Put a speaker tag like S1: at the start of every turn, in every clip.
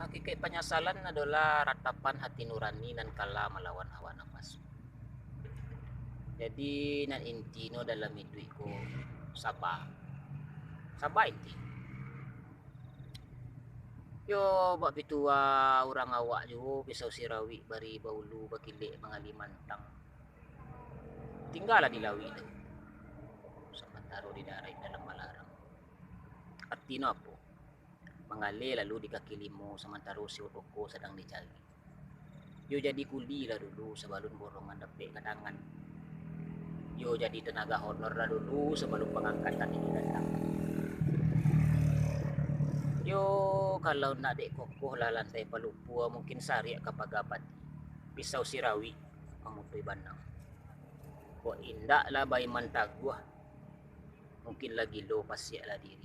S1: hakikat penyesalan adalah ratapan hati nurani nan kalah melawan hawa nafsu. Jadi nan inti no dalam hidup ko sabar. Sabar inti. Yo bak pitua orang awak jo pisau sirawi bari baulu bakilek mengali mantang. Tinggallah di lawi tu. Sementara di darat dalam malarang. Artinya apa? Mengalir lalu di kaki limo sementara si toko sedang dicari. Yo jadi kuli lah dulu sebelum borongan dapet kadangan. Yo jadi tenaga honor lah dulu sebelum pengangkatan ini datang. Yo kalau nak dek kokoh lah lantai palupua mungkin sariak kapagapat. Pisau sirawi memutui banang. Kok indak lah bayi mantaguah. Mungkin lagi lo pasiak lah diri.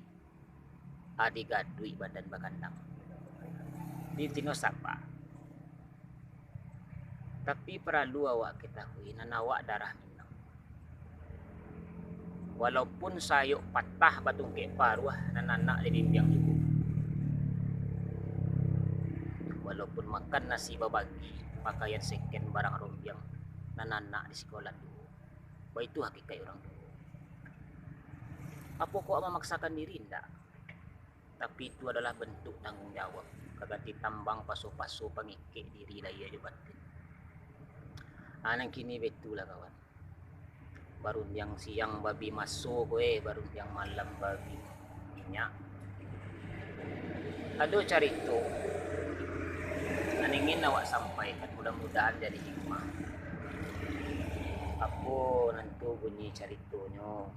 S1: Adi gadui badan bakandang. Di tino sapa. Tapi perlu awak ketahui nan awak darah minang. Walaupun sayuk patah batung ke paruah nan anak di bimbing ibu. Walaupun makan nasi babagi, pakaian second barang rombiang nan anak di sekolah dulu. Bah itu hakikat orang dulu. Apa kau memaksakan diri ndak? Tapi itu adalah bentuk tanggung jawab. Kagati tambang pasu-pasu pengikik diri lah ia batin. Anang kini betul lah kawan. Baru yang siang babi masuk baru yang malam babi minyak. Aduh cari itu. Ingin awak sampaikan mudah-mudahan jadi hikmah. Aku nanti bunyi caritonyo.